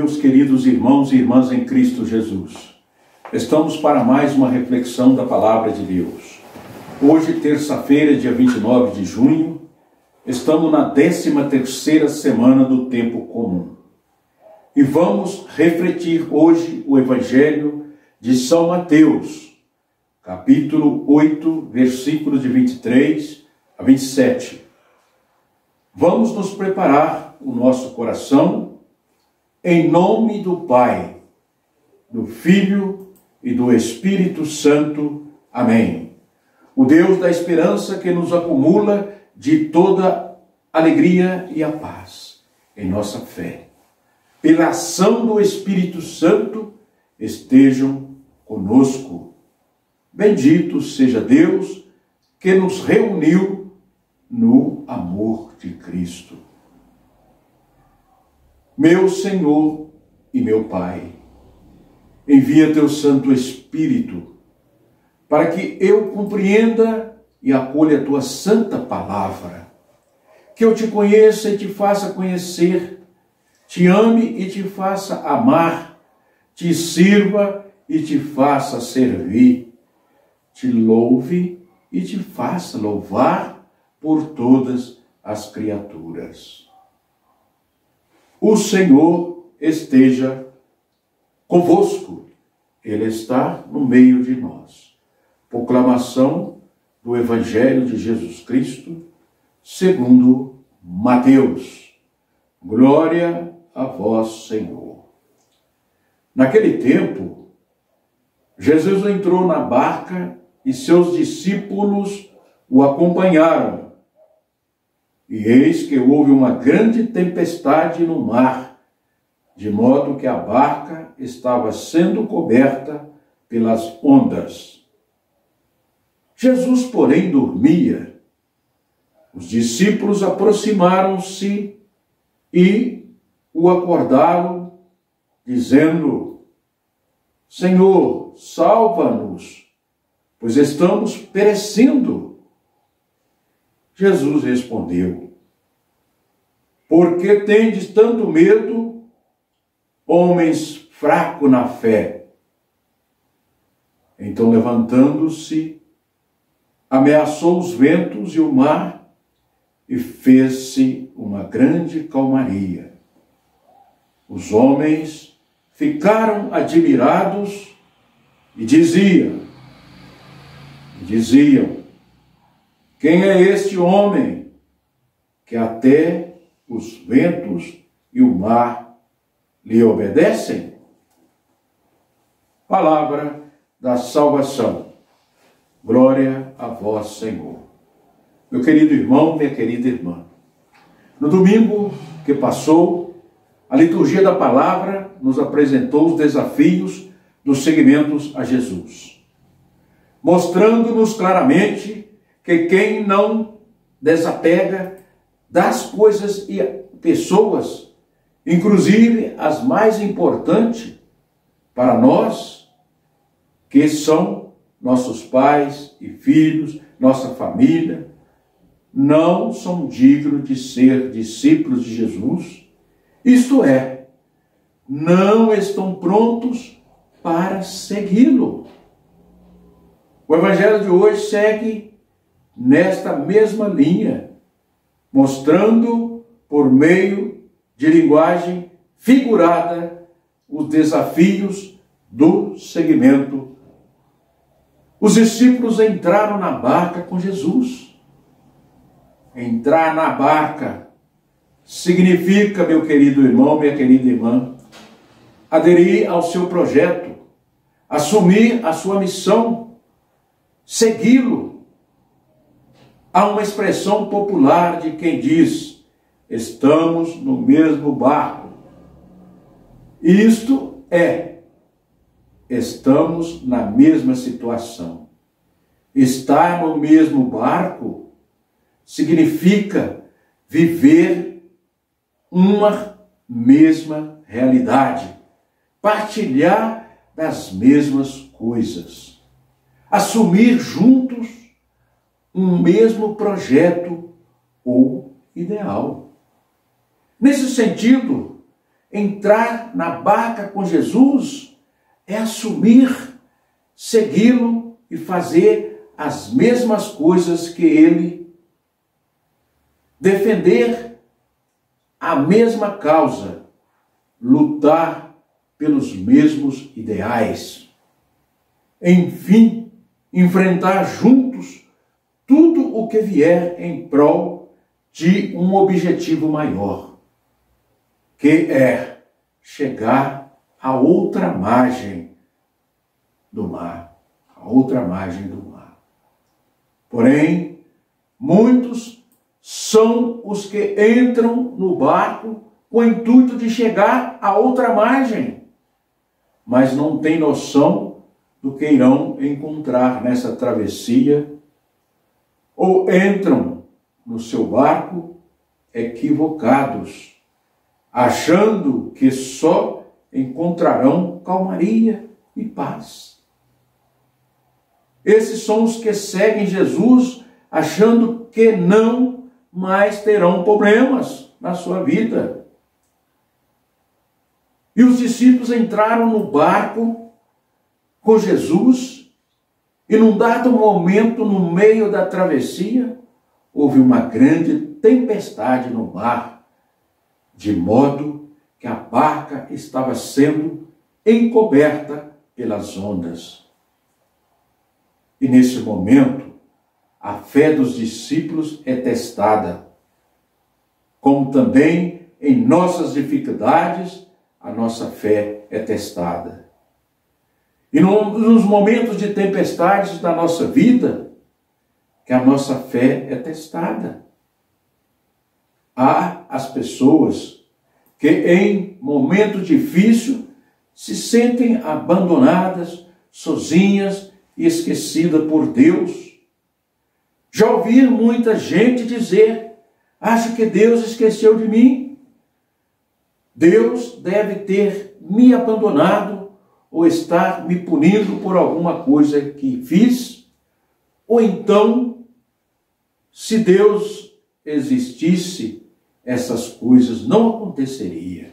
meus queridos irmãos e irmãs em Cristo Jesus. Estamos para mais uma reflexão da Palavra de Deus. Hoje, terça-feira, dia 29 de junho, estamos na 13ª semana do tempo comum. E vamos refletir hoje o Evangelho de São Mateus, capítulo 8, versículos de 23 a 27. Vamos nos preparar o nosso coração em nome do Pai, do Filho e do Espírito Santo. Amém. O Deus da esperança que nos acumula de toda alegria e a paz em nossa fé. Pela ação do Espírito Santo, estejam conosco. Bendito seja Deus que nos reuniu no amor de Cristo. Meu Senhor e meu Pai, envia teu Santo Espírito para que eu compreenda e acolha a tua santa palavra, que eu te conheça e te faça conhecer, te ame e te faça amar, te sirva e te faça servir, te louve e te faça louvar por todas as criaturas. O Senhor esteja convosco, Ele está no meio de nós. Proclamação do Evangelho de Jesus Cristo, segundo Mateus. Glória a vós, Senhor. Naquele tempo, Jesus entrou na barca e seus discípulos o acompanharam. E eis que houve uma grande tempestade no mar, de modo que a barca estava sendo coberta pelas ondas. Jesus, porém, dormia. Os discípulos aproximaram-se e o acordaram, dizendo: Senhor, salva-nos, pois estamos perecendo. Jesus respondeu: Por que tendes tanto medo, homens fracos na fé? Então, levantando-se, ameaçou os ventos e o mar, e fez-se uma grande calmaria. Os homens ficaram admirados e diziam: Quem é este homem que até os ventos e o mar lhe obedecem? Palavra da salvação. Glória a vós, Senhor. Meu querido irmão, minha querida irmã, no domingo que passou, a liturgia da palavra nos apresentou os desafios dos seguimentos a Jesus, mostrando-nos claramente que quem não desapega das coisas e pessoas, inclusive as mais importantes para nós, que são nossos pais e filhos, nossa família, não são dignos de ser discípulos de Jesus, isto é, não estão prontos para segui-lo. O Evangelho de hoje segue nesta mesma linha, mostrando por meio de linguagem figurada os desafios do seguimento. Os discípulos entraram na barca com Jesus. Entrar na barca significa, meu querido irmão, minha querida irmã, aderir ao seu projeto, assumir a sua missão, segui-lo. Há uma expressão popular de quem diz: estamos no mesmo barco. Isto é, estamos na mesma situação. Estar no mesmo barco significa viver uma mesma realidade, partilhar das mesmas coisas, assumir juntos um mesmo projeto ou ideal. Nesse sentido, entrar na barca com Jesus é assumir, segui-lo e fazer as mesmas coisas que ele, defender a mesma causa, lutar pelos mesmos ideais. Enfim, enfrentar juntos tudo o que vier em prol de um objetivo maior, que é chegar à outra margem do mar, a outra margem do mar. Porém, muitos são os que entram no barco com o intuito de chegar à outra margem, mas não têm noção do que irão encontrar nessa travessia, ou entram no seu barco equivocados, achando que só encontrarão calmaria e paz. Esses são os que seguem Jesus, achando que não mais terão problemas na sua vida. E os discípulos entraram no barco com Jesus, e num dado momento, no meio da travessia, houve uma grande tempestade no mar, de modo que a barca estava sendo encoberta pelas ondas. E nesse momento, a fé dos discípulos é testada, como também em nossas dificuldades, a nossa fé é testada. E nos momentos de tempestades da nossa vida, que a nossa fé é testada. Há as pessoas que em momento difícil se sentem abandonadas, sozinhas e esquecidas por Deus. Já ouvi muita gente dizer: acho que Deus esqueceu de mim. Deus deve ter me abandonado ou estar me punindo por alguma coisa que fiz. Ou então, se Deus existisse, essas coisas não aconteceriam.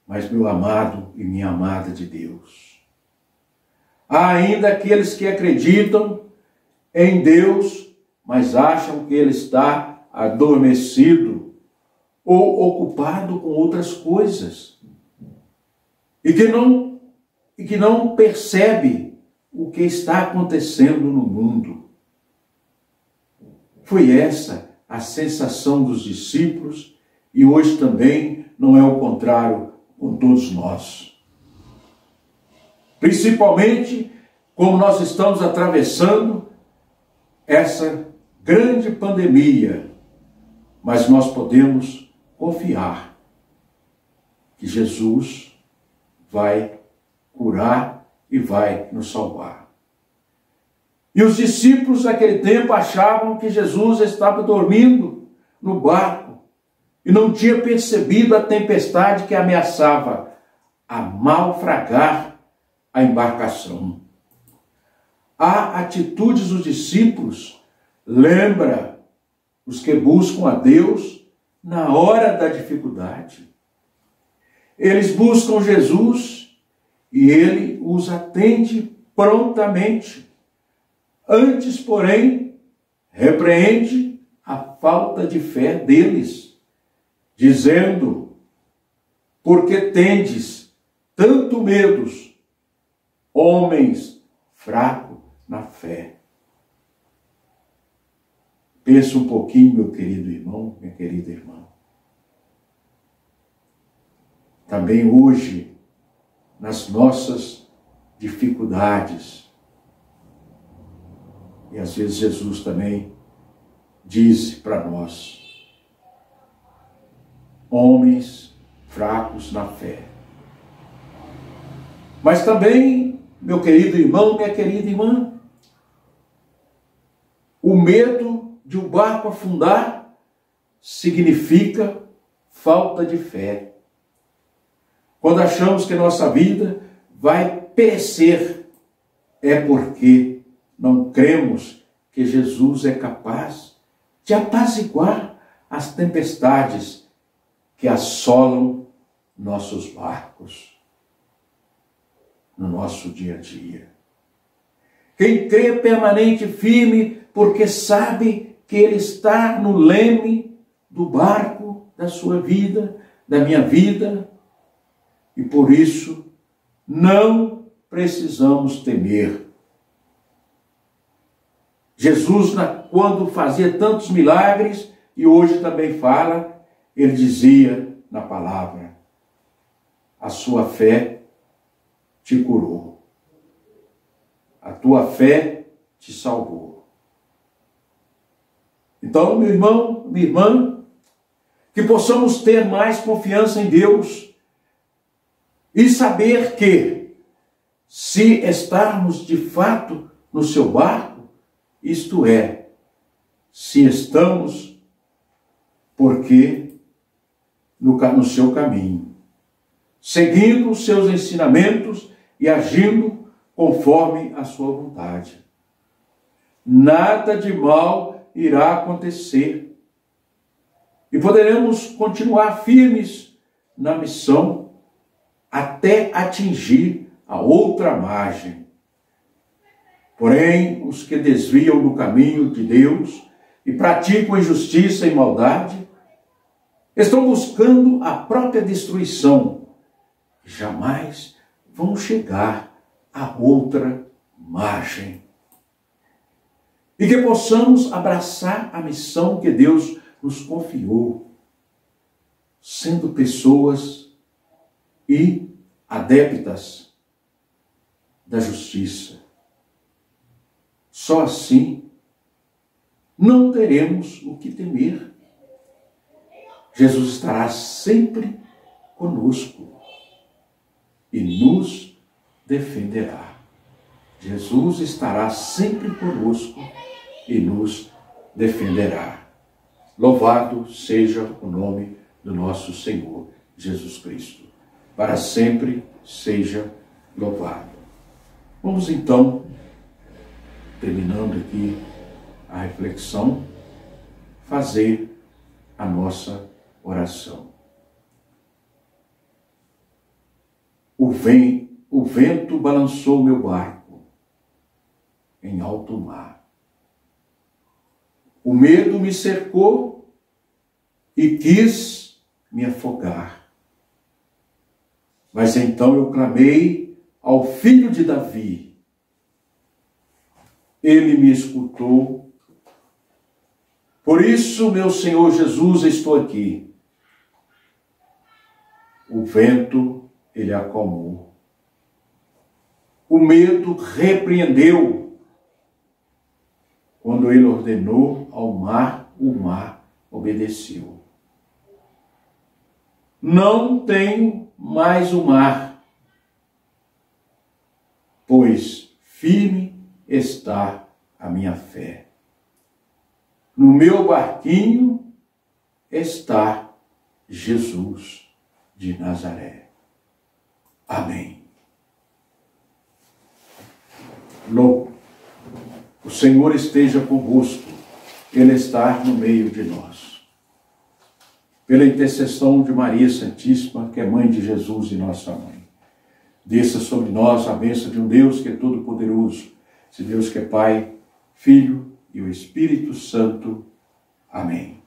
Mas, meu amado e minha amada de Deus, há ainda aqueles que acreditam em Deus, mas acham que Ele está adormecido ou ocupado com outras coisas, e que não percebe o que está acontecendo no mundo. Foi essa a sensação dos discípulos, e hoje também não é o contrário com todos nós. Principalmente como nós estamos atravessando essa grande pandemia, mas nós podemos confiar que Jesus vai curar e vai nos salvar. E os discípulos naquele tempo achavam que Jesus estava dormindo no barco e não tinha percebido a tempestade que ameaçava a naufragar a embarcação. A atitudes dos discípulos lembra os que buscam a Deus na hora da dificuldade. Eles buscam Jesus e Ele os atende prontamente. Antes, porém, repreende a falta de fé deles, dizendo: porque tendes tanto medos, homens fracos na fé. Pensa um pouquinho, meu querido irmão, minha querida irmã. Também hoje, nas nossas dificuldades, e às vezes Jesus também diz para nós: homens fracos na fé. Mas também, meu querido irmão, minha querida irmã, o medo de o barco afundar significa falta de fé. Quando achamos que nossa vida vai perecer, é porque não cremos que Jesus é capaz de apaziguar as tempestades que assolam nossos barcos no nosso dia a dia. Quem crê permanente firme, porque sabe que ele está no leme do barco da sua vida, da minha vida, e por isso não precisamos temer. Jesus, quando fazia tantos milagres, e hoje também fala, ele dizia na palavra: a sua fé te curou, a tua fé te salvou. Então, meu irmão, minha irmã, que possamos ter mais confiança em Deus e saber que, se estarmos de fato no seu barco, isto é, se estamos porque no seu caminho, seguindo os seus ensinamentos e agindo conforme a sua vontade, nada de mal irá acontecer e poderemos continuar firmes na missão até atingir a outra margem. Porém, os que desviam do caminho de Deus e praticam injustiça e maldade estão buscando a própria destruição. Jamais vão chegar a outra margem. E que possamos abraçar a missão que Deus nos confiou, sendo pessoas e adeptas da justiça. Só assim não teremos o que temer. Jesus estará sempre conosco e nos defenderá. Jesus estará sempre conosco e nos defenderá. Louvado seja o nome do nosso Senhor Jesus Cristo. Para sempre seja louvado. Vamos então, terminando aqui a reflexão, fazer a nossa oração. O vento balançou meu barco em alto mar. O medo me cercou e quis me afogar. Mas então eu clamei ao Filho de Davi. Ele me escutou. Por isso, meu Senhor Jesus, estou aqui. O vento, ele acalmou. O medo repreendeu. Quando ele ordenou ao mar, o mar obedeceu. Não tenho mais o mar, pois firme está a minha fé. No meu barquinho está Jesus de Nazaré. Amém. O Senhor esteja convosco, Ele está no meio de nós. Pela intercessão de Maria Santíssima, que é Mãe de Jesus e nossa Mãe, desça sobre nós a bênção de um Deus que é todo-poderoso, esse Deus que é Pai, Filho e o Espírito Santo. Amém.